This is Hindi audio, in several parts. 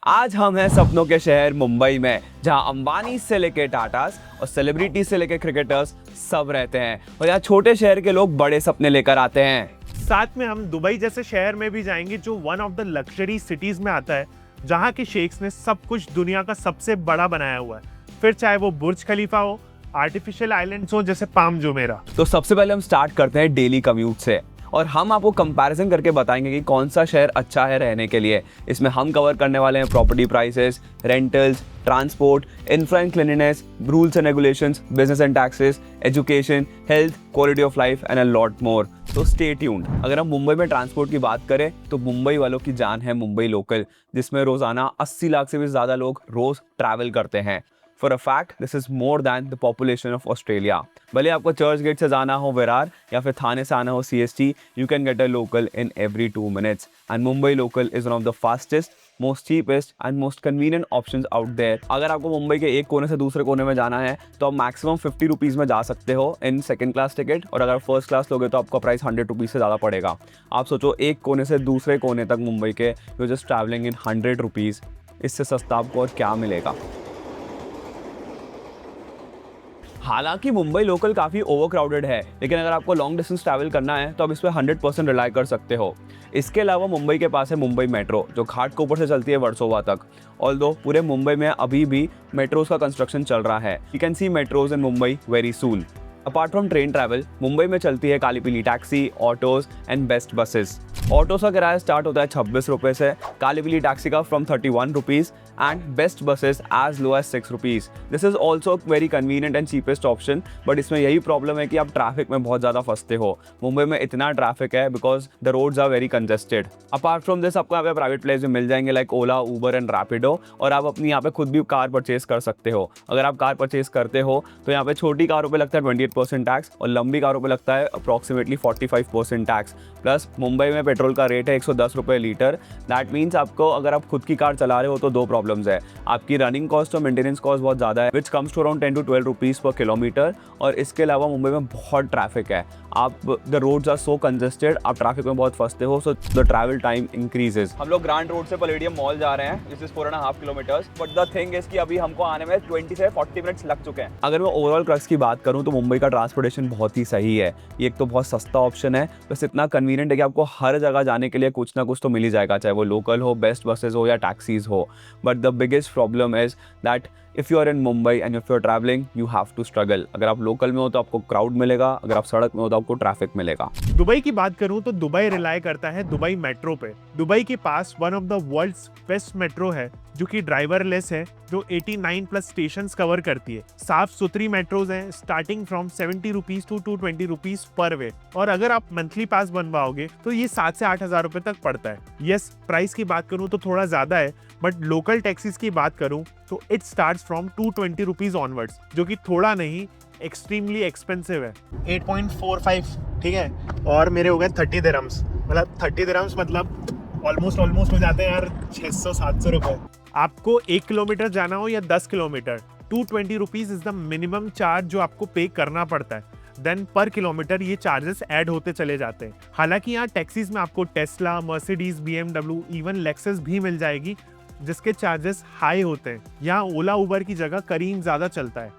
आज हम हैं सपनों के शहर मुंबई में, जहां अंबानी से लेके टाटास और सेलिब्रिटी से लेके क्रिकेटर्स सब रहते हैं। और यहाँ छोटे शहर के लोग बड़े सपने लेकर आते हैं। साथ में हम दुबई जैसे शहर में भी जाएंगे जो one of the luxury cities में आता है, जहां के शेख्स ने सब कुछ दुनिया का सबसे बड़ा बनाया हुआ है। फिर चाहे वो बुर्ज खलीफा हो, आर्टिफिशियल आइलैंड्स हो जैसे पाम जुमेरा। तो सबसे पहले हम स्टार्ट करते हैं डेली कम्यूट से, और हम आपको कंपैरिजन करके बताएंगे कि कौन सा शहर अच्छा है रहने के लिए। इसमें हम कवर करने वाले हैं property prices, rentals, transport, infra and cleanliness, rules and regulations, business and taxes, education, health, quality of life and a lot more. तो स्टे ट्यून्ड। अगर हम मुंबई में ट्रांसपोर्ट की बात करें तो मुंबई वालों की जान है मुंबई लोकल, जिसमें रोजाना 80 लाख से भी ज्यादा लोग रोज ट्रैवल करते हैं। For a fact, this is more than the population of Australia. भले आपको चर्च गेट से जाना हो विरार या फिर थाने से आना हो CST, you can get a local in every 2 minutes. And Mumbai local is one of the fastest, most cheapest and most convenient options out there. अगर आपको मुंबई के एक कोने से दूसरे कोने में जाना है तो आप मैक्सिमम 50 रुपीज़ में जा सकते हो इन सेकंड क्लास टिकट, और अगर फर्स्ट क्लास लोगे तो आपका प्राइस 100 रुपीज़ से ज़्यादा पड़ेगा। आप सोचो, एक कोने से दूसरे कोने तक मुंबई के you just travelling in 100 rupees. इससे सस्ता आपको और क्या मिलेगा। हालांकि मुंबई लोकल काफ़ी ओवरक्राउडेड है, लेकिन अगर आपको लॉन्ग डिस्टेंस ट्रैवल करना है तो आप इस पर 100% रिलाई कर सकते हो। इसके अलावा मुंबई के पास है मुंबई मेट्रो, जो घाटकोपर से चलती है वर्सोवा तक। ऑल्दो पूरे मुंबई में अभी भी मेट्रोज का कंस्ट्रक्शन चल रहा है। You can see metros in Mumbai very soon. Apart from train travel, Mumbai में चलती है काली पीली taxi, autos and BEST buses. Autos का किराया स्टार्ट होता है 26 रुपये से, काली पीली टैक्सी का from 31 rupees and BEST buses as low as 6 rupees. This is also very convenient and cheapest option, but इसमें यही प्रॉब्लम है कि आप ट्रैफिक में बहुत ज़्यादा फंसते हो। मुंबई में इतना ट्रैफिक है because the roads are very congested. Apart from this, आपको यहाँ पे प्राइवेट प्लेस भी मिल जाएंगे like Ola, Uber and Rapido, और आप अपनी यहाँ पे खुद भी कार परचेज कर सकते हो। अगर आप कार परचेज करते हो तो यहाँ पे छोटी कारों पे लगता है 28% टैक्स और लंबी कारों पे लगता है अप्रॉक्सीमेटली 45% टैक्स। प्लस मुंबई में पेट्रोल का रेट है 110 रुपये लीटर। दैट मीन्स आपको, अगर आप खुद की कार चला रहे हो तो दो प्रॉब्लम्स है। आपकी रनिंग कॉस्ट और मेंटेनेंस कॉस्ट बहुत ज़्यादा है, which comes to around 10 to 12 rupees per kilometre. और इसके अलावा मुंबई में बहुत ट्रैफिक है। आप the roads are so congested, आप ट्रैफिक में बहुत फंसते हो, so the travel time increases. हम लोग ग्रांड रोड से पैलेडियम मॉल जा रहे हैं, this is 4.5 kilometres, but the thing is कि अभी हमको आने में 20 से 40 मिनट्स लग चुके हैं। अगर मैं ओवरऑल क्रक्स की बात करूँ तो मुंबई का ट्रांसपोर्टेशन बहुत ही सही है। ये एक तो बहुत सस्ता ऑप्शन है, बस इतना कन्वीनियंट है कि आपको हर जगह जाने के लिए कुछ ना कुछ तो मिल ही जाएगा, चाहे वो लोकल हो, बेस्ट बसेस हो या टैक्सीज हो। But the biggest problem is that if you are in Mumbai and if you are travelling, you have to struggle. अगर आप लोकल में हो तो आपको क्राउड मिलेगा, अगर आप सड़क में हो तो आपको ट्रैफिक मिलेगा। दुबई की बात करूं तो दुबई रिलाई करता है दुबई मेट्रो पे। दुबई के पास one of the world's best metro है, जो कि ड्राइवरलेस है, जो 89 प्लस स्टेशंस कवर करती है। साफ सुथरी मेट्रोज हैं, starting from 70 rupees to 220 rupees per way. और अगर आप मंथली पास बनवाओगे तो ये 7 से 8 हजार रुपए तक पड़ता है। यस, प्राइस की बात करूं तो थोड़ा ज्यादा है, बट लोकल टैक्सीज की बात करूं तो it starts from 220 rupees onwards, जो कि थोड़ा नहीं, एक्सट्रीमली एक्सपेंसिव है। 8.45, ठीक है, और मेरे हो गए 30 दिरहम्स। मतलब 30 दिरहम्स मतलब ऑलमोस्ट हो जाते हैं यार 600-700 रुपए। आपको 1 किलोमीटर जाना हो या 10 kilometre, 220 rupees is the minimum charge जो आपको पे करना पड़ता है। देन पर किलोमीटर ये चार्जेस ऐड होते चले जाते हैं। हालांकि यहाँ टैक्सीज में आपको Tesla, Mercedes, BMW, even Lexus भी मिल जाएगी, जिसके चार्जेस हाई होते हैं। यहाँ ओला उबर की जगह करीम ज़्यादा चलता है।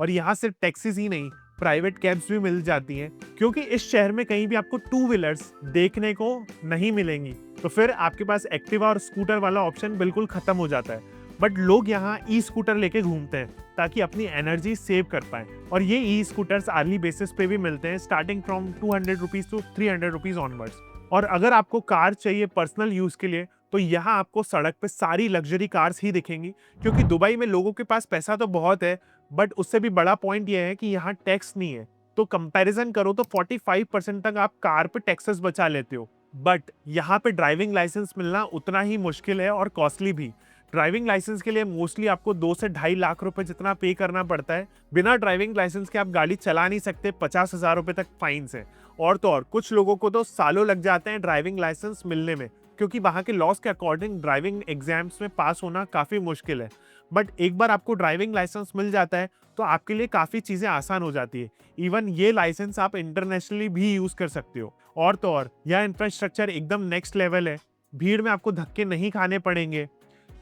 और यहाँ सिर्फ टैक्सीज ही नहीं, प्राइवेट कैब्स भी मिल जाती हैं, क्योंकि इस शहर में कहीं भी आपको 2 व्हीलर्स देखने को नहीं मिलेंगी। तो फिर आपके पास एक्टिवा और स्कूटर वाला ऑप्शन बिल्कुल खत्म हो जाता है। बट लोग यहाँ ई स्कूटर लेके घूमते हैं ताकि अपनी एनर्जी सेव कर पाएं। और ये ई स्कूटर्स आर्ली बेसिस पे भी मिलते हैं, starting from 200 rupees to 300 rupees onwards. और अगर आपको कार चाहिए पर्सनल यूज के लिए, तो यहाँ आपको सड़क पे सारी लग्जरी कार्स ही दिखेंगी, क्योंकि दुबई में लोगों के पास पैसा तो बहुत है, बट उससे भी बड़ा पॉइंट यह है कि यहाँ टैक्स नहीं है। तो कंपैरिजन करो तो 45% तक आप कार पे टैक्सेस बचा लेते हो। बट यहाँ पे ड्राइविंग लाइसेंस मिलना उतना ही मुश्किल है और कॉस्टली भी। ड्राइविंग लाइसेंस के लिए मोस्टली आपको 2 से 2.5 लाख रुपए जितना पे करना पड़ता है। बिना ड्राइविंग लाइसेंस के आप गाड़ी चला नहीं सकते, 50,000 रुपए तक फाइन है। और तो और कुछ लोगों को तो सालों लग जाते हैं ड्राइविंग लाइसेंस मिलने में, क्योंकि वहाँ के लॉज के अकॉर्डिंग ड्राइविंग एग्जाम्स में पास होना काफ़ी मुश्किल है। बट एक बार आपको ड्राइविंग लाइसेंस मिल जाता है तो आपके लिए काफ़ी चीज़ें आसान हो जाती है। इवन ये लाइसेंस आप इंटरनेशनली भी यूज़ कर सकते हो। और तो और यह इंफ्रास्ट्रक्चर एकदम नेक्स्ट लेवल है, भीड़ में आपको धक्के नहीं खाने पड़ेंगे।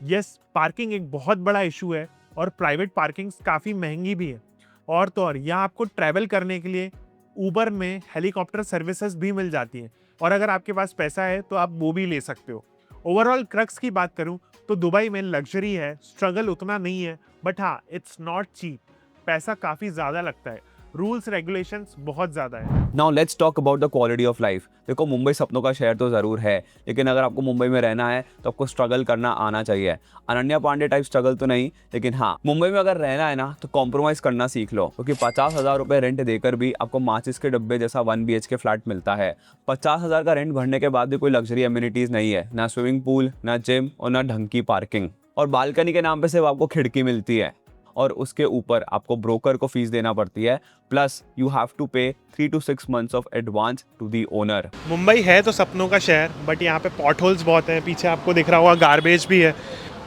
यस, पार्किंग एक बहुत बड़ा इशू है और प्राइवेट पार्किंग्स काफ़ी महंगी भी है। और तो और यहाँ आपको ट्रैवल करने के लिए ऊबर में हेलीकॉप्टर सर्विसेज भी मिल जाती हैं और अगर आपके पास पैसा है तो आप वो भी ले सकते हो। ओवरऑल क्रक्स की बात करूँ तो दुबई में लग्जरी है, स्ट्रगल उतना नहीं है, बट हाँ, इट्स नॉट चीप। पैसा काफ़ी ज़्यादा लगता है, रूल्स रेगुलेशंस बहुत ज़्यादा है। Now let's talk about the quality of life. देखो, मुंबई सपनों का शहर तो ज़रूर है, लेकिन अगर आपको मुंबई में रहना है तो आपको स्ट्रगल करना आना चाहिए। अनन्या पांडे टाइप स्ट्रगल तो नहीं, लेकिन हाँ, मुंबई में अगर रहना है ना तो कॉम्प्रोमाइज़ करना सीख लो, क्योंकि 50,000 रुपये रेंट देकर भी आपको माचिस के डब्बे जैसा 1 BHK फ्लैट मिलता है। 50,000 का रेंट भरने के बाद भी कोई लग्जरी एमिनिटीज़ नहीं है, ना स्विमिंग पूल, ना जिम और ना ढंग की पार्किंग। और बालकनी के नाम पे सिर्फ आपको खिड़की मिलती है और उसके ऊपर आपको ब्रोकर को फीस देना पड़ती है, प्लस यू हैव टू पे 3 to 6 months of advance to the owner. Mumbai है तो सपनों का शहर, बट यहाँ पे पॉट होल्स बहुत हैं, पीछे आपको दिख रहा होगा गार्बेज भी है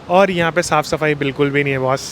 और यहाँ पे साफ सफाई बिल्कुल भी नहीं है बॉस।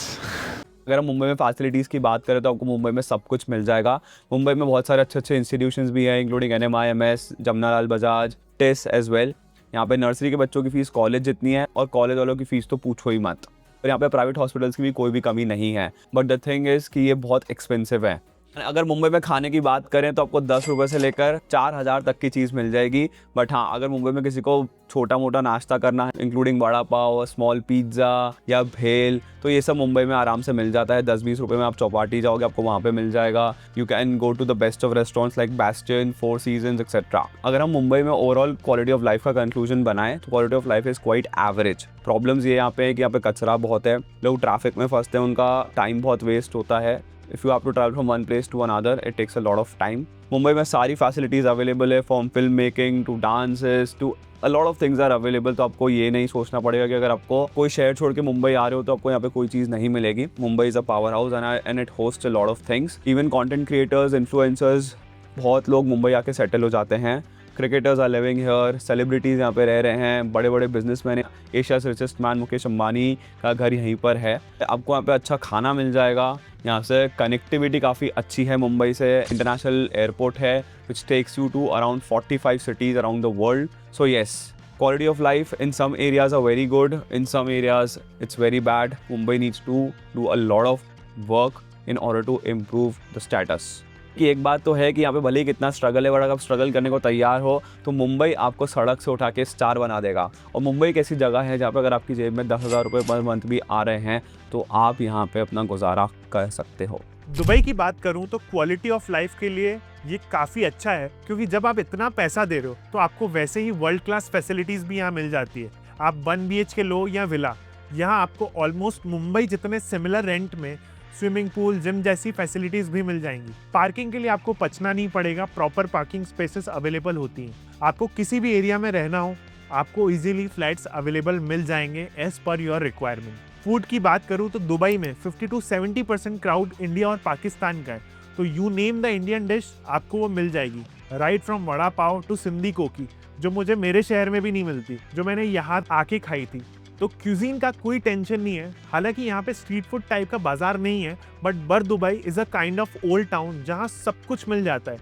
अगर हम मुंबई में फैसिलिटीज़ की बात करें तो आपको मुंबई में सब कुछ मिल जाएगा। मुंबई में बहुत सारे अच्छे अच्छे इंस्टीट्यूशंस भी हैं, including NMIMS, Jamnalal Bajaj, TISS as well. यहाँ पे नर्सरी के बच्चों की फ़ीस कॉलेज जितनी है और कॉलेज वालों की फ़ीस तो पूछो ही मत। और यहाँ पे प्राइवेट हॉस्पिटल्स की भी कोई भी कमी नहीं है, बट द थिंग इज़ कि ये बहुत एक्सपेंसिव है। अगर मुंबई में खाने की बात करें तो आपको 10 रुपये से लेकर 4,000 तक की चीज़ मिल जाएगी। बट हाँ, अगर मुंबई में किसी को छोटा मोटा नाश्ता करना है, इंक्लूडिंग बड़ा पाव, स्मॉल पिज़्ज़ा या भेल, तो ये सब मुंबई में आराम से मिल जाता है। 10-20 रुपये में आप चौपाटी जाओगे, आपको वहाँ पे मिल जाएगा। You can go to the best of restaurants like Bastian, four seasons etcetera. अगर हम मुंबई में ओवरऑल क्वालिटी ऑफ लाइफ का कंक्लूजन बनाएं तो quality of life is quite average. Problems ये यहाँ पे है कि यहाँ पे कचरा बहुत है, लोग ट्रैफिक में फंसते हैं, उनका टाइम बहुत वेस्ट होता है। If you have to travel from one place to another, it takes a lot of time. Mumbai में सारी फैसिलिटीज़ अवेलेबल है, from film making to dances to a lot of things are available। तो आपको ये नहीं सोचना पड़ेगा कि अगर आपको कोई शहर छोड़ के मुंबई आ रहे हो तो आपको यहाँ पे कोई चीज़ नहीं मिलेगी। Mumbai is a power house and it host a lot of things. Even content creators, influencers, बहुत लोग मुंबई आके सेटल हो जाते हैं। Cricketers are living here, celebrities यहाँ पे रह रहे हैं, बड़े बड़े businessman. Asia's richest man Mukesh Ambani का घर यहीं पर है। आपको यहाँ पे अच्छा खाना मिल जाएगा। यहाँ से कनेक्टिविटी काफ़ी अच्छी है मुंबई से। इंटरनेशनल एयरपोर्ट है which takes you to around 45 cities around the world. So yes, quality of life in some areas are very good, in some areas it's very bad. Mumbai needs to do a lot of work in order to improve the status. कि एक बात तो है कि यहाँ पे भले ही कितना स्ट्रगल है, बट अगर आप स्ट्रगल करने को तैयार हो तो मुंबई आपको सड़क से उठा के स्टार बना देगा। और मुंबई एक ऐसी जगह है जहाँ पे अगर आपकी जेब में 10,000 रुपये पर मंथ भी आ रहे हैं तो आप यहाँ पे अपना गुजारा कर सकते हो। दुबई की बात करूं तो क्वालिटी ऑफ लाइफ के लिए ये काफ़ी अच्छा है, क्योंकि जब आप इतना पैसा दे रहे हो तो आपको वैसे ही वर्ल्ड क्लास फैसिलिटीज़ भी यहाँ मिल जाती है। आप 1 BHK लो या विला, यहाँ आपको ऑलमोस्ट मुंबई जितने सिमिलर रेंट में स्विमिंग पूल, जिम जैसी फैसिलिटीज़ भी मिल जाएंगी। पार्किंग के लिए आपको पचना नहीं पड़ेगा, प्रॉपर पार्किंग स्पेसेस अवेलेबल होती हैं। आपको किसी भी एरिया में रहना हो, आपको इजीली फ्लैट्स अवेलेबल मिल जाएंगे as per your requirement. Food की बात करूँ तो दुबई में 50 to 70% क्राउड इंडिया और पाकिस्तान का है, तो you name the Indian dish आपको वो मिल जाएगी। Right from vada pav to Sindhi koki, जो मुझे मेरे शहर में भी नहीं मिलती, जो मैंने यहाँ आके खाई थी। तो क्यूजीन का कोई टेंशन नहीं है। हालांकि यहाँ पे स्ट्रीट फूड टाइप का बाजार नहीं है, बट बर Dubai is a kind of old town जहाँ सब कुछ मिल जाता है।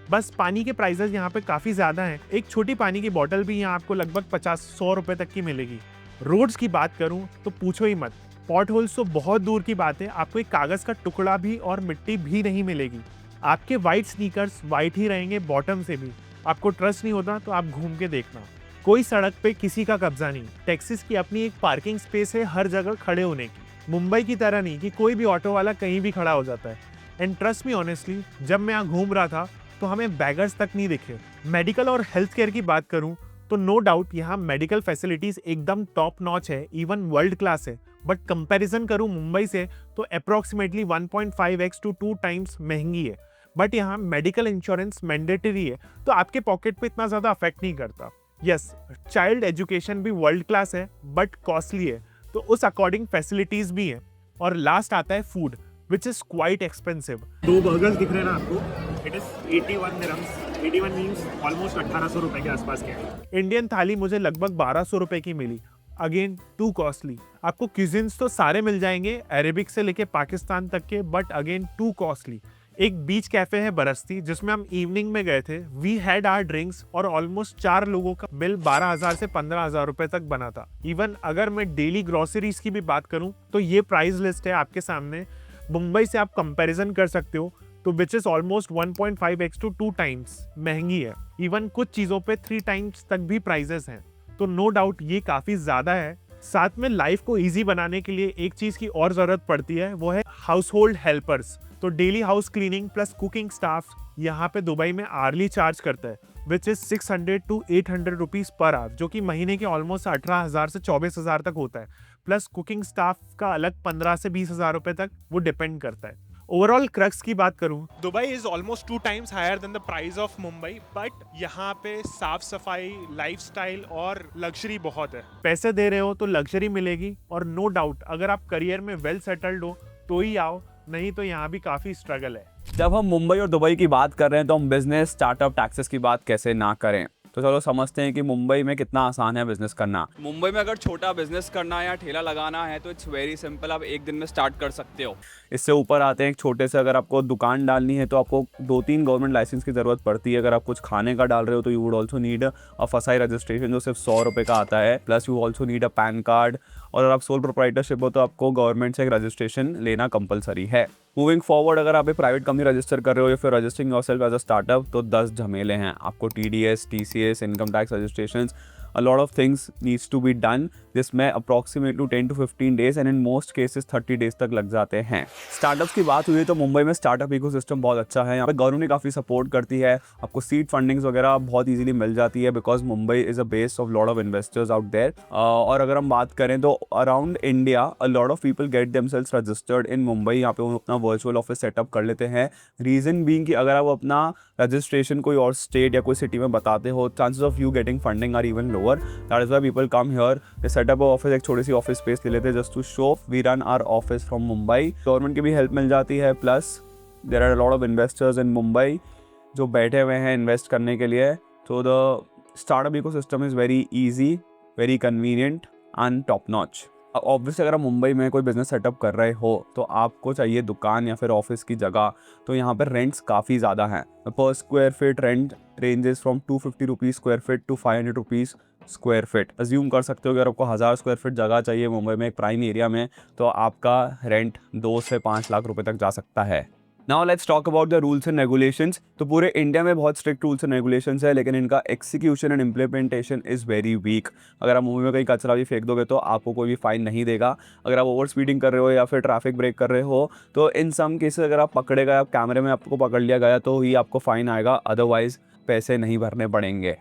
बस पानी के प्राइसेस यहाँ पे काफ़ी ज़्यादा हैं। एक छोटी पानी की बोतल भी यहाँ आपको लगभग 50-100 रुपये तक की मिलेगी। रोड्स की बात करूँ तो पूछो ही मत, पॉट होल्स तो बहुत दूर की बात है, आपको एक कागज़ का टुकड़ा भी और मिट्टी भी नहीं मिलेगी। आपके वाइट स्नीकर्स वाइट ही रहेंगे बॉटम से भी। आपको ट्रस्ट नहीं होता तो आप घूम के देखना। कोई सड़क पे किसी का कब्जा नहीं। टैक्सीज की अपनी एक पार्किंग स्पेस है हर जगह खड़े होने की। मुंबई की तरह नहीं कि कोई भी ऑटो वाला कहीं भी खड़ा हो जाता है। एंड ट्रस्ट मी ऑनेस्टली, जब मैं यहाँ घूम रहा था तो हमें बैगर्स तक नहीं दिखे। मेडिकल और हेल्थ केयर की बात करूँ तो नो डाउट यहाँ मेडिकल फैसिलिटीज़ एकदम टॉप नॉच है, इवन वर्ल्ड क्लास है। बट कंपैरिजन करूँ मुंबई से तो अप्रॉक्सीमेटली 1.5x to 2 times महंगी है। बट यहाँ मेडिकल इंश्योरेंस मैंडेटरी है, तो आपके पॉकेट पे इतना ज़्यादा अफेक्ट नहीं करता। यस, चाइल्ड एजुकेशन भी वर्ल्ड क्लास है बट कॉस्टली है, तो उस अकॉर्डिंग फैसिलिटीज़ भी हैं। और लास्ट आता है food, which is quite expensive. 2 burgers दिख रहे हैं ना आपको, it is 81 dirhams. 81 means almost 1800 रुपये के आसपास के हैं। इंडियन थाली मुझे लगभग 1200 रुपये की मिली, अगेन टू कॉस्टली। आपको क्यूजिन्स तो सारे मिल जाएंगे, अरेबिक से लेके पाकिस्तान तक के, बट अगेन टू कॉस्टली। एक बीच कैफे है बरस्ती जिसमें हम इवनिंग में गए थे। वी हैड आवर ड्रिंक्स और ऑलमोस्ट 4 लोगों का बिल 12,000 से 15,000 रुपए तक बना था। इवन अगर मैं डेली ग्रोसरीज की भी बात करूं तो ये प्राइस लिस्ट है आपके सामने। मुंबई से आप कंपैरिजन कर सकते हो तो which is almost 1.5x to 2 times महंगी है। इवन कुछ चीजों पे 3 टाइम्स तक भी प्राइजेस हैं, तो नो डाउट ये काफी ज्यादा है। साथ में लाइफ को इजी बनाने के लिए एक चीज की और जरूरत पड़ती है, वो है हाउस होल्ड हेल्पर्स। तो daily house cleaning plus cooking staff यहाँ पे दुबई में आर्ली चार्ज करता है, which is 600 to 800 rupees per hour, जो कि महीने के ऑलमोस्ट 18,000 से 24,000 तक होता है। प्लस कुकिंग स्टाफ का अलग 15 से 20,000 रुपए तक वो डिपेंड करता है। ओवरऑल क्रक्स की बात करूं, Dubai is almost 2 times higher than the price of Mumbai, but यहाँ पे साफ सफाई, लाइफस्टाइल और लग्जरी बहुत है। पैसे दे रहे हो तो लग्जरी मिलेगी, और नो डाउट अगर आप करियर में वेल सेटल्ड हो तो ही आओ, नहीं तो यहाँ भी काफी स्ट्रगल है। जब हम मुंबई और दुबई की बात कर रहे हैं तो हम बिजनेस, स्टार्टअप, टैक्सेस की बात कैसे ना करें। तो चलो समझते हैं कि मुंबई में कितना आसान है बिजनेस करना। मुंबई में अगर छोटा बिजनेस करना है या ठेला लगाना है तो इट्स वेरी सिंपल, आप एक दिन में स्टार्ट कर सकते हो। इससे ऊपर आते हैं एक छोटे से, अगर आपको दुकान डालनी है तो आपको 2-3 गवर्नमेंट लाइसेंस की ज़रूरत पड़ती है। अगर आप कुछ खाने का डाल रहे हो तो you would also need a फसाई रजिस्ट्रेशन जो सिर्फ 100 रुपये का आता है, plus you also need a pan card. और अगर आप सोल प्रोप्राइटरशिप हो तो आपको गवर्नमेंट से एक रजिस्ट्रेशन लेना कंपलसरी है। मूविंग फॉरवर्ड, अगर आप एक प्राइवेट कंपनी रजिस्टर कर रहे हो या फिर registering yourself as a startup, तो 10 झमेले हैं। आपको TDS, TCS, income tax registration, a lot of things needs to be done, जिसमें approximately 10 to 15 days and in most cases 30 days तक लग जाते हैं। स्टार्टअप्स की बात हुई तो मुंबई में स्टार्टअप इकोसिस्टम बहुत अच्छा है। यहाँ पे गवर्नमेंट काफ़ी सपोर्ट करती है, आपको सीड फंडिंग्स वगैरह बहुत इजीली मिल जाती है, because Mumbai is a base of lot of investors out there. और अगर हम बात करें तो around India a lot of people get themselves registered in Mumbai. यहाँ पे वो अपना वर्चुअल ऑफिस सेटअप कर लेते हैं। रीज़न बीइंग कि अगर आप अपना रजिस्ट्रेशन कोई और स्टेट या कोई सिटी में बताते हो, chances of you getting funding are even lower. That is why people come here, they set up office, एक छोटी सी ऑफिस स्पेस ले लेते हैं just to show we run our office from Mumbai. Government की भी हेल्प मिल जाती है, plus there are a lot of investors in Mumbai जो बैठे हुए हैं इन्वेस्ट करने के लिए। तो the startup ecosystem is very easy, very convenient and top notch. Obviously अगर आप मुंबई में कोई बिजनेस सेटअप कर रहे हो तो आपको चाहिए दुकान या फिर ऑफिस की जगह। तो यहाँ पर रेंट्स काफ़ी ज़्यादा हैं। Per square feet rent ranges from 250 rupees square feet to 500 rupees square feet. Assume कर सकते हो कि अगर आपको 1000 स्क्वायर फीट जगह चाहिए मुंबई में एक प्राइम एरिया में, तो आपका रेंट 2 से 5 लाख रुपए तक जा सकता है। Now let's talk about the rules and regulations. तो पूरे इंडिया में बहुत स्ट्रिक्ट रूल्स एंड रेगुलेशंस है, लेकिन इनका execution and implementation is very weak. अगर आप मुंबई में कहीं कचरा भी फेंक दोगे तो आपको कोई भी फाइन नहीं देगा। अगर आप ओवर स्पीडिंग कर रहे हो या फिर ट्रैफिक ब्रेक कर रहे हो तो इन सम केसेस अगर आप पकड़े गए, आप कैमरे में आपको पकड़ लिया गया तो ही आपको फाइन आएगा, अदरवाइज पैसे नहीं भरने पड़ेंगे,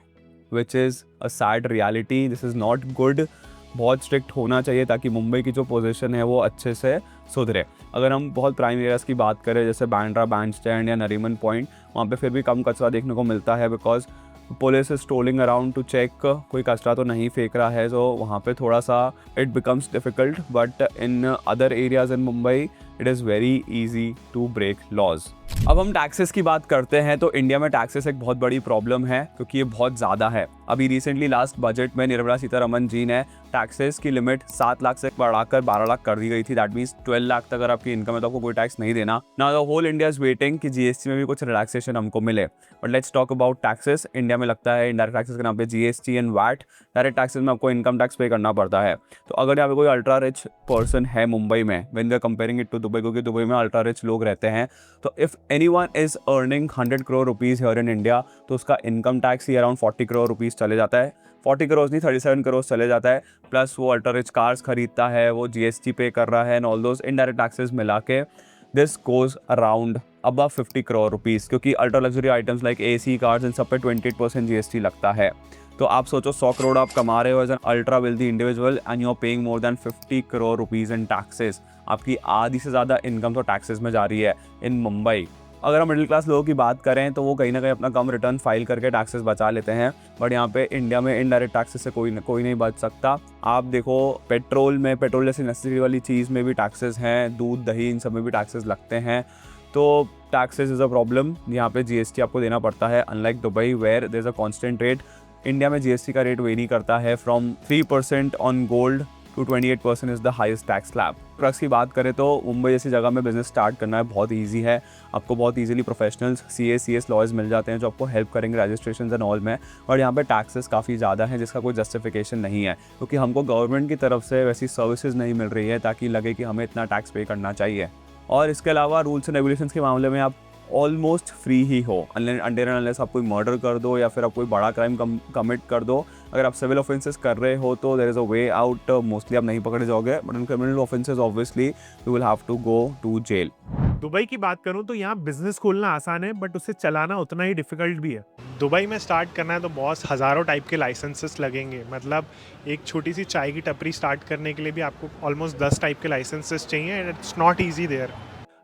which is a sad reality. This is not good. बहुत स्ट्रिक्ट होना चाहिए ताकि मुंबई की जो पोजीशन है वो अच्छे से सुधरे। अगर हम बहुत प्राइम एरियाज़ की बात करें जैसे बांद्रा बैंड स्टैंड या नरीमन पॉइंट, वहाँ पे फिर भी कम कचरा देखने को मिलता है, because police is strolling around to check कोई कचरा तो नहीं फेंक रहा है। तो वहाँ पे थोड़ा सा it becomes difficult, but in other areas in Mumbai it is very easy to break laws. अब हम टैक्सेस की बात करते हैं तो इंडिया में टैक्सेस एक बहुत बड़ी प्रॉब्लम है क्योंकि ये बहुत ज़्यादा है। अभी रिसेंटली लास्ट बजट में निर्मला सीतारमन जी ने टैक्सेस की लिमिट 7 लाख से बढ़ाकर 12 लाख कर दी गई थी। दैट मीन्स 12 लाख तक अगर आपकी इनकम है तो आपको कोई टैक्स नहीं देना। Now the whole India is waiting कि GST में भी कुछ रिलैक्सेशन हमको मिले। But let's talk about taxes. India में लगता है इनडायरेक्ट टैक्सेस के नाम पे GST and VAT. Direct taxes में आपको इनकम टैक्स पे करना पड़ता है। तो अगर यहाँ पे कोई अल्ट्रा रिच पर्सन है मुंबई में, when we are comparing it to Dubai, क्योंकि दुबई में अल्ट्रा रिच लोग रहते हैं, तो if anyone is earning 100 crore rupees here in India तो उसका इनकम टैक्स ही अराउंड 40 करोड़ रुपीज़ चले जाता है। 40 करोड़ नहीं, 37 करोड़ चले जाता है। प्लस वो अल्ट्रा रिच कार्स खरीदता है, वो GST पे कर रहा है and all those indirect taxes मिला के this goes around above 50 crore rupees, क्योंकि ultra luxury items like AC cars इन सब पे 28% GST लगता है। तो आप सोचो 100 करोड़ आप कमा रहे हो as an ultra wealthy individual and you are paying more than 50 crore rupees in taxes. आपकी आधी से ज़्यादा इनकम तो टैक्सेस में जा रही है इन मुंबई। अगर हम मिडिल क्लास लोगों की बात करें तो वो कहीं ना कहीं अपना कम रिटर्न फाइल करके टैक्सेस बचा लेते हैं, बट यहाँ पे इंडिया में इनडायरेक्ट टैक्सेस से कोई नहीं बच सकता। आप देखो पेट्रोल जैसी नेसेसरी वाली चीज़ में भी टैक्सेस हैं, दूध दही इन सब में भी टैक्सेस लगते हैं। तो टैक्सेस इज़ अ प्रॉब्लम। यहाँ पे GST आपको देना पड़ता है, unlike Dubai where there is a constant rate. India में GST का रेट वेरी करता है from 3% on gold to 28% is the highest tax slab. Crux की बात करें तो मुंबई जैसी जगह में बिजनेस स्टार्ट करना है बहुत ईजी है। आपको बहुत ईजिली प्रोफेशनल्स CS लॉयर्स मिल जाते हैं जो आपको हेल्प करेंगे रजिस्ट्रेशन एंड ऑल में। और यहाँ पे टैक्सेस काफ़ी ज़्यादा हैं जिसका कोई जस्टिफिकेशन नहीं है, क्योंकि हमको गवर्नमेंट की तरफ से वैसी सर्विसेज नहीं मिल रही है ताकि लगे कि हमें इतना टैक्स पे करना चाहिए। और इसके अलावा रूल्स एंड रेगुलेशंस के मामले में आप ऑलमोस्ट फ्री ही हो, अनटिल अनलेस आप कोई मर्डर कर दो या फिर आप कोई बड़ा क्राइम कमिट कर दो। अगर आप सिविल ऑफेंसेस कर रहे हो तो there is a way out, mostly आप नहीं पकड़े जाओगे, but in criminal offences obviously you will have to go to jail. Dubai की बात करूं तो यहाँ बिजनेस खोलना आसान है बट उसे चलाना उतना ही डिफिकल्ट भी है। दुबई में स्टार्ट करना है तो बहुत हज़ारों टाइप के लाइसेंसेस लगेंगे। मतलब एक छोटी सी चाय की टपरी स्टार्ट करने के लिए भी आपको ऑलमोस्ट 10 टाइप के लाइसेंसेस चाहिए and it's not easy there.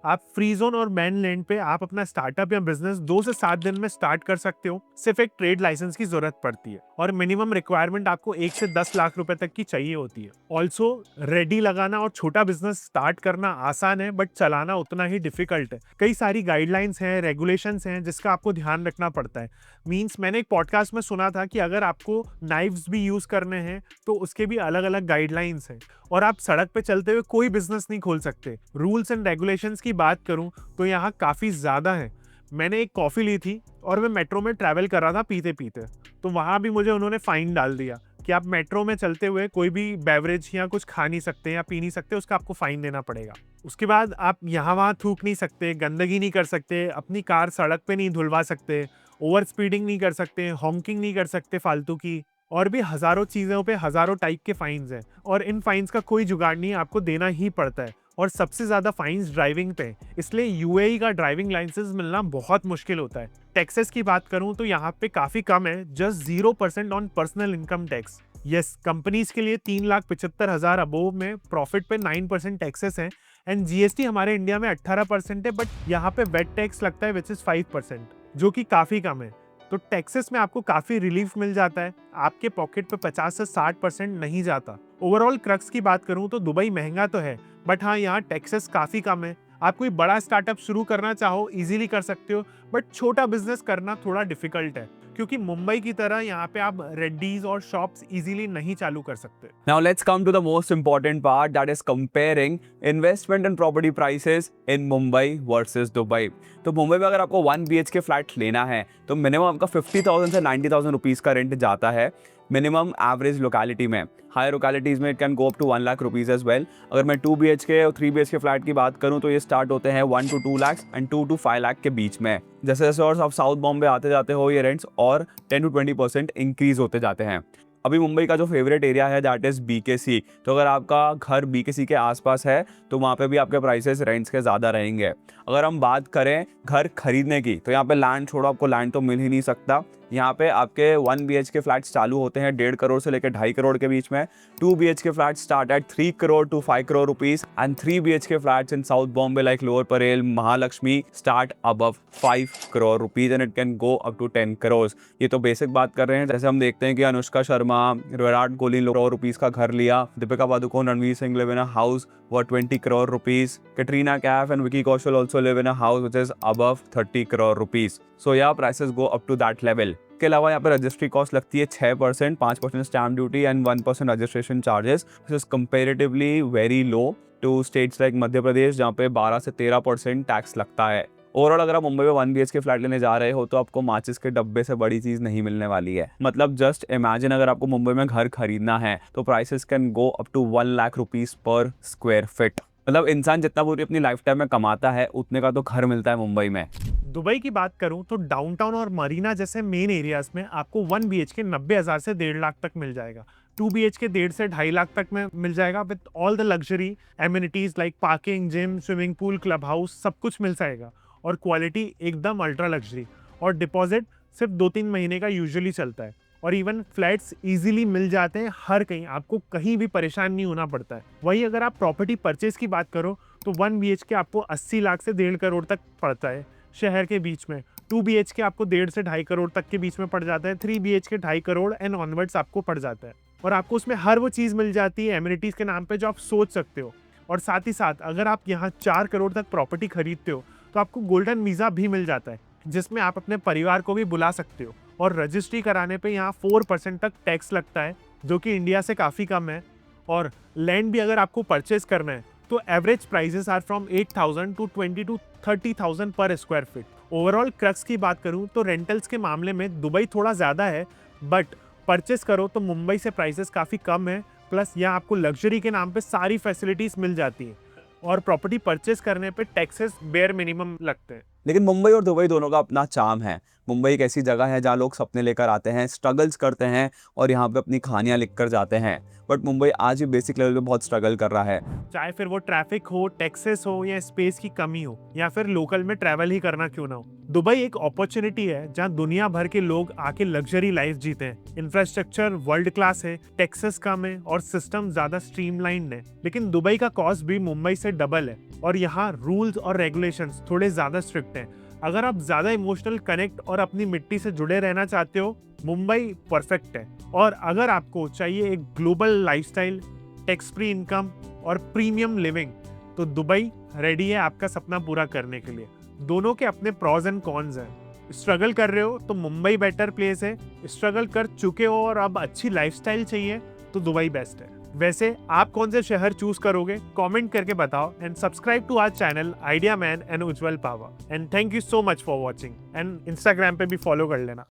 आप फ्री जोन और मैन लैंड पे आप अपना स्टार्टअप या बिजनेस 2 से 7 दिन में स्टार्ट कर सकते हो। सिर्फ एक ट्रेड लाइसेंस की जरूरत पड़ती है और मिनिमम रिक्वायरमेंट आपको 1 से 10 लाख रुपए तक की चाहिए होती है। ऑल्सो रेडी लगाना और छोटा बिजनेस स्टार्ट करना आसान है बट चलाना उतना ही डिफिकल्ट है। कई सारी गाइडलाइंस हैं, रेगुलेशंस हैं जिसका आपको ध्यान रखना पड़ता है। मींस मैंने एक पॉडकास्ट में सुना था कि अगर आपको नाइफ्स भी यूज करने हैं तो उसके भी अलग अलग गाइडलाइंस हैं और आप सड़क पे चलते हुए कोई बिजनेस नहीं खोल सकते। रूल्स एंड रेगुलेशंस की बात करूं तो यहाँ काफ़ी ज़्यादा है। मैंने एक कॉफ़ी ली थी और मैं मेट्रो में ट्रैवल कर रहा था पीते पीते, तो वहाँ भी मुझे उन्होंने फ़ाइन डाल दिया कि आप मेट्रो में चलते हुए कोई भी बेवरेज या कुछ खा नहीं सकते या पी नहीं सकते, उसका आपको फ़ाइन देना पड़ेगा। उसके बाद आप यहाँ वहाँ थूक नहीं सकते, गंदगी नहीं कर सकते, अपनी कार सड़क पे नहीं धुलवा सकते, ओवर स्पीडिंग नहीं कर सकते, हॉन्किंग नहीं कर सकते फालतू की, और भी हज़ारों चीज़ों पे हज़ारों टाइप के फाइन्स हैं और इन फाइन्स का कोई जुगाड़ नहीं है, आपको देना ही पड़ता है। और सबसे ज़्यादा फाइन्स ड्राइविंग पे, इसलिए यूएई का ड्राइविंग लाइसेंस मिलना बहुत मुश्किल होता है। टैक्सेस की बात करूं तो यहाँ पे काफ़ी कम है, just 0% on personal income tax. Yes, companies के लिए 3,75,000 अबोव में प्रॉफिट पे 9% टैक्सेस हैं एंड जीएसटी हमारे इंडिया में 18% है, बट यहाँ पे वेट टैक्स लगता है विच इज़ 5%, जो कि काफ़ी कम है। तो टैक्सेस में आपको काफ़ी रिलीफ मिल जाता है, आपके पॉकेट पे 50 से 60% नहीं जाता। ओवरऑल क्रक्स की बात करूं तो दुबई महंगा तो है बट हाँ, यहाँ टैक्सेस काफ़ी कम है। आप कोई बड़ा स्टार्टअप शुरू करना चाहो इजीली कर सकते हो, बट छोटा बिजनेस करना थोड़ा डिफिकल्ट है क्योंकि मुंबई की तरह यहाँ पे आप रेड्डीज और शॉप्स इजीली नहीं चालू कर सकते। Now let's come to the most important part, that is comparing investment and property prices in Mumbai versus Dubai. तो मुंबई में अगर आपको 1 BHK फ्लैट लेना है तो मिनिमम आपका 50,000 से 90,000 रुपीज़ का रेंट जाता है मिनिमम एवरेज लोकेलिटी में। हायर लोकेलिटीज़ में it can go up to 1 lakh rupees as well. अगर मैं 2 BHK और 3 BHK फ्लैट की बात करूं तो ये स्टार्ट होते हैं 1 to 2 lakh and 2 to 5 lakh के बीच में। जैसे जैसे और आप साउथ बॉम्बे आते जाते हो ये रेंट्स और 10 to 20% इंक्रीज होते जाते हैं। अभी मुंबई का जो फेवरेट एरिया है दैट इज़ BKC। तो अगर आपका घर BKC के आसपास है तो वहाँ पे भी आपके प्राइसेस रेंट्स के ज़्यादा रहेंगे। अगर हम बात करें घर खरीदने की तो यहाँ पे लैंड छोड़ो, आपको लैंड तो मिल ही नहीं सकता। यहाँ पे आपके 1 BHK फ्लैट्स चालू होते हैं 1.5 करोड़ से लेकर 2.5 करोड़ के बीच में। 2 BHK flats start at 3 crore to 5 crore rupees and 3 BHK flats in South Bombay like Lower Parel, Mahalaxmi start above 5 crore rupees and it can go up to 10 crore. ये तो बेसिक बात कर रहे हैं। जैसे हम देखते हैं कि अनुष्का शर्मा, विराट कोहली करोड़ रुपीज का घर लिया, Deepika Padukone, Ranveer Singh live in a house worth 20 crore rupees. Katrina Kaif and Vicky Kaushal also live in a house which is above 30 crore rupees. So yeah, prices go up to that level. के अलावा यहाँ पे रजिस्ट्री कॉस्ट लगती है 6%, 5% stamp duty and 1% registration charges, which is comparatively very low to states like Madhya Pradesh जहाँ पे 12 से 13% टैक्स लगता है। ओवरऑल अगर आप मुंबई में 1 BHK फ्लैट लेने जा रहे हो तो आपको माचिस के डब्बे से बड़ी चीज़ नहीं मिलने वाली है। मतलब जस्ट इमेजिन अगर आपको मुंबई में घर खरीदना है तो prices can go up to 1 lakh rupees per square feet. मतलब इंसान जितना पूरी अपनी लाइफ टाइम में कमाता है उतने का तो घर मिलता है मुंबई में। दुबई की बात करूं तो डाउनटाउन और मरीना जैसे मेन एरियाज में आपको 1 BHK 90,000 से 1.5 लाख तक मिल जाएगा। 2 BHK 1.5 से 2.5 लाख तक में मिल जाएगा with all the luxury amenities like parking, gym, swimming pool, club house, सब कुछ मिल जाएगा और क्वालिटी एकदम अल्ट्रा लग्जरी। और डिपॉजिट सिर्फ 2-3 महीने का यूजुअली चलता है और इवन फ्लैट्स इजीली मिल जाते हैं हर कहीं, आपको कहीं भी परेशान नहीं होना पड़ता है। वही अगर आप प्रॉपर्टी परचेज की बात करो तो 1 BHK आपको 80 लाख से 1.5 करोड़ तक पड़ता है शहर के बीच में। 2 BHK आपको 1.5 से 2.5 करोड़ तक के बीच में पड़ जाता है। 3 BHK 2.5 करोड़ एंड ऑनवर्ड्स आपको पड़ जाता है और आपको उसमें हर वो चीज़ मिल जाती है एमिनिटीज़ के नाम पे जो आप सोच सकते हो। और साथ ही साथ अगर आप यहाँ 4 करोड़ तक प्रॉपर्टी खरीदते हो तो आपको गोल्डन वीज़ा भी मिल जाता है जिसमें आप अपने परिवार को भी बुला सकते हो। और रजिस्ट्री कराने पे यहाँ 4% तक टैक्स लगता है जो कि इंडिया से काफ़ी कम है। और लैंड भी अगर आपको परचेज करना है तो average prices are from 8,000 to 20 to 30,000 per square feet. Overall crux की बात करूं तो रेंटल्स के मामले में दुबई थोड़ा ज़्यादा है, बट परचेस करो तो मुंबई से प्राइसेस काफ़ी कम है। प्लस यहाँ आपको लग्जरी के नाम पे सारी फैसिलिटीज़ मिल जाती हैं और प्रॉपर्टी परचेस करने पे टैक्सेस बेयर मिनिमम लगते हैं। लेकिन मुंबई और दुबई दोनों का अपना चार्म है। मुंबई एक ऐसी जगह है जहाँ लोग सपने लेकर आते हैं, स्ट्रगल्स करते हैं और यहाँ पे अपनी कहानियाँ लिख कर जाते हैं। बट मुंबई आज भी बेसिक लेवल पे बहुत स्ट्रगल कर रहा है। चाहे फिर वो ट्रैफिक हो, टैक्सेस हो या स्पेस की कमी हो या फिर लोकल में ट्रैवल ही करना क्यों ना हो, दुबई एक अपॉर्चुनिटी है जहां दुनिया भर के लोग आके लग्जरी लाइफ जीते हैं। इंफ्रास्ट्रक्चर वर्ल्ड क्लास है, टैक्सेस कम है और सिस्टम ज्यादा स्ट्रीमलाइंड है। लेकिन दुबई का कॉस्ट भी मुंबई से डबल है और यहाँ रूल्स और रेगुलेशंस थोड़े ज्यादा स्ट्रिक्ट हैं। अगर आप ज्यादा इमोशनल कनेक्ट और अपनी मिट्टी से जुड़े रहना चाहते हो, मुंबई परफेक्ट है। और अगर आपको चाहिए एक global lifestyle, tax free income और प्रीमियम लिविंग, तो दुबई रेडी है आपका सपना पूरा करने के लिए। दोनों के अपने प्रॉज एंड कॉन्स हैं। स्ट्रगल कर रहे हो तो मुंबई बेटर प्लेस है, स्ट्रगल कर चुके हो और अब अच्छी लाइफस्टाइल चाहिए तो दुबई बेस्ट है। वैसे आप कौन से शहर चूज करोगे, कमेंट करके बताओ and subscribe to our channel idea man and Ujjwal power. And thank you so much for watching and Instagram पे भी फॉलो कर लेना।